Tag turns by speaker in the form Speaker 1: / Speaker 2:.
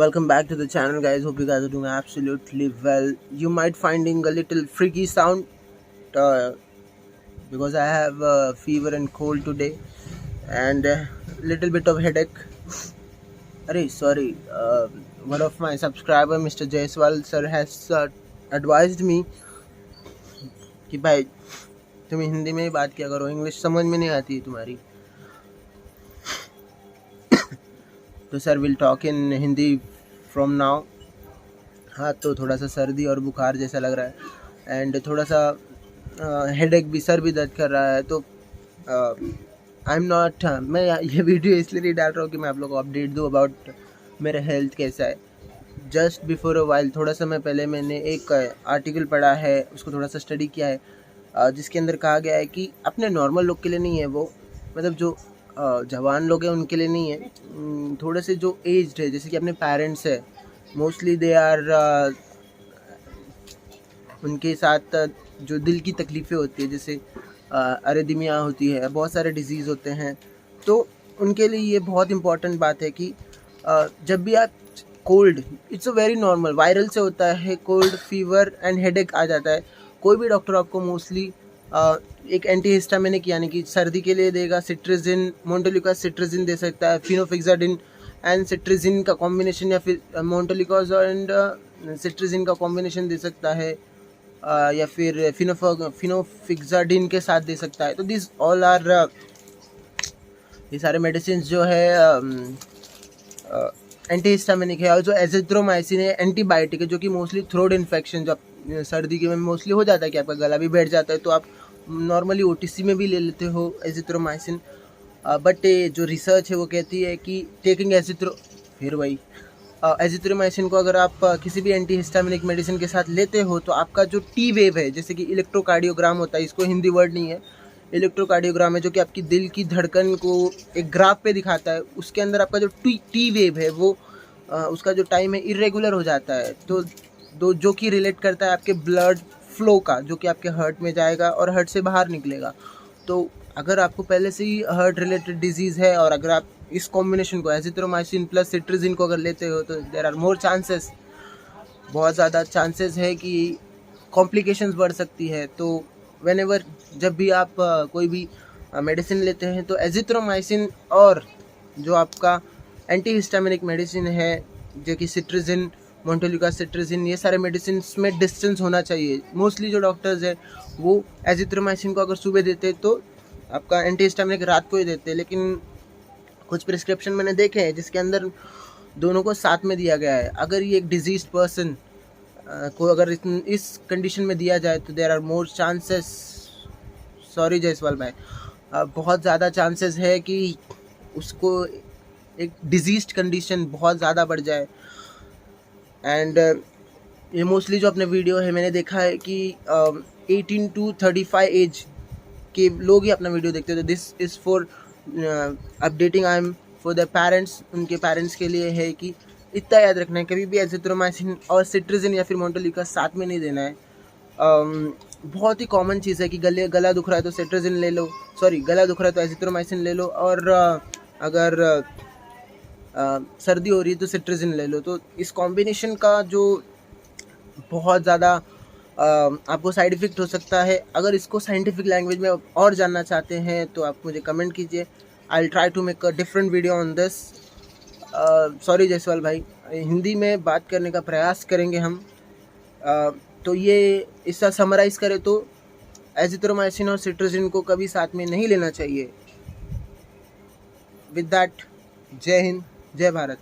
Speaker 1: Welcome back to the channel, guys. Hope you guys are doing absolutely well. You might finding a little freaky sound because I have a fever and cold today and a little bit of headache. Sorry. One of my subscriber, Mr. Jaiswal sir, has advised me कि भाई तुम हिंदी में ही बात किया करो, English समझ में नहीं आती है तुम्हारी. तो sir will talk in Hindi from now. हाँ, तो थोड़ा सा सर्दी और बुखार जैसा लग रहा है एंड थोड़ा सा हेडेक भी, सर भी दर्द कर रहा है. तो आई एम नॉट, मैं ये वीडियो इसलिए नहीं डाल रहा हूँ कि मैं आप लोगों को अपडेट दूँ अबाउट मेरा हेल्थ कैसा है. जस्ट बिफोर अ वाइल, थोड़ा समय पहले मैंने एक आर्टिकल पढ़ा है, उसको थोड़ा सा स्टडी किया है, जिसके अंदर कहा गया है कि अपने नॉर्मल लोग के लिए नहीं है वो, मतलब जो जवान लोग हैं उनके लिए नहीं है. थोड़े से जो एज्ड है, जैसे कि अपने पेरेंट्स है, मोस्टली दे आर उनके साथ जो दिल की तकलीफ़ें होती है, जैसे अरेदमिया होती है, बहुत सारे डिजीज़ होते हैं, तो उनके लिए ये बहुत इंपॉर्टेंट बात है कि जब भी आप cold, it's a very normal, viral से होता है, कोल्ड, फीवर एंड हेडेक आ जाता है. कोई भी डॉक्टर आपको मोस्टली एक एंटीहिस्टामिनिक यानी कि सर्दी के लिए देगा. सिट्रिजिन, मोन्टेलिकोज सिट्रिजिन दे सकता है, फिनोफिक्साडिन एंड सिट्रिजिन का कॉम्बिनेशन, या फिर मोन्टेलिकोज एंड सिट्रिजिन का कॉम्बिनेशन दे सकता है, या फिर फिनोफिक्साडिन के साथ दे सकता है. तो दिस ऑल आर, ये सारे मेडिसिन जो है एंटीहिस्टामिनिक है. और जो एजिथ्रोमाइसिन है, एंटीबायोटिक है, जो कि मोस्टली थ्रोट इन्फेक्शन, जो सर्दी के में मोस्टली हो जाता है कि आपका गला भी बैठ जाता है, तो आप नॉर्मली ओटीसी में भी ले लेते हो एजिथ्रोमाइसिन. बट जो रिसर्च है वो कहती है कि टेकिंग एजिथ्रोमाइसिन को अगर आप किसी भी एंटीहिस्टामिनिक मेडिसिन के साथ लेते हो, तो आपका जो टी वेव है, जैसे कि इलेक्ट्रोकार्डियोग्राम होता है, इसको हिंदी वर्ड नहीं है, इलेक्ट्रोकार्डियोग्राम है, जो कि आपकी दिल की धड़कन को एक ग्राफ पे दिखाता है. उसके अंदर आपका जो टी वेव है वो उसका जो टाइम है इरेगुलर हो जाता है, तो जो कि रिलेट करता है आपके ब्लड फ्लो का, जो कि आपके हार्ट में जाएगा और हार्ट से बाहर निकलेगा. तो अगर आपको पहले से ही हार्ट रिलेटेड डिजीज़ है और अगर आप इस कॉम्बिनेशन को एजिथ्रोमाइसिन प्लस सिट्रिजिन को अगर लेते हो, तो देयर आर मोर चांसेस, बहुत ज़्यादा चांसेस है कि कॉम्प्लिकेशंस बढ़ सकती है. तो व्हेनेवर, जब भी आप कोई भी मेडिसिन लेते हैं, तो एजिथ्रोमाइसिन और जो आपका एंटीहिस्टामिनिक मेडिसिन है, जो कि सिट्रिजिन, मोन्टेलिकोज सिट्रिजिन, ये सारे मेडिसिन में डिस्टेंस होना चाहिए. मोस्टली जो डॉक्टर्स हैं वो एजिथ्रोमाइसिन को अगर सुबह देते तो आपका एंटीहिस्टामिनिक रात को ही देते, लेकिन कुछ प्रिस्क्रिप्शन मैंने देखे हैं जिसके अंदर दोनों को साथ में दिया गया है. अगर ये एक डिजीज पर्सन को अगर इस कंडीशन में दिया जाए, तो there are more chances, sorry Jaiswal भाई, बहुत ज़्यादा चांसेस है कि उसको एक डिजीज कंडीशन बहुत ज़्यादा बढ़ जाए. एंड ये मोस्टली जो अपने वीडियो है, मैंने देखा है कि 18 to 35 एज के लोग ही अपना वीडियो देखते थे. This is for updating, I am for the parents, उनके पेरेंट्स के लिए है कि इतना याद रखना है, कभी भी एजिथ्रोमाइसिन और सिट्रिजिन या फिर मोन्टेलिकोज साथ में नहीं देना है. बहुत ही कॉमन चीज़ है कि गला दुख रहा है तो सिट्रिजिन ले लो, गला दुख रहा है तो एजिथ्रोमाइसिन ले लो, और अगर सर्दी हो रही है तो सिट्रिजिन ले लो. तो इस कॉम्बिनेशन का जो बहुत ज़्यादा आपको साइड इफ़ेक्ट हो सकता है. अगर इसको साइंटिफिक लैंग्वेज में और जानना चाहते हैं तो आप मुझे कमेंट कीजिए. I will try to make a different video on this. Sorry Jaiswal भाई, हिंदी में बात करने का प्रयास करेंगे हम. तो ये इसका समराइज़ करें तो एजिथ्रोमाइसिन और सिट्रिजिन को कभी साथ में नहीं लेना चाहिए. विद दैट, जय हिंद, जय भारत.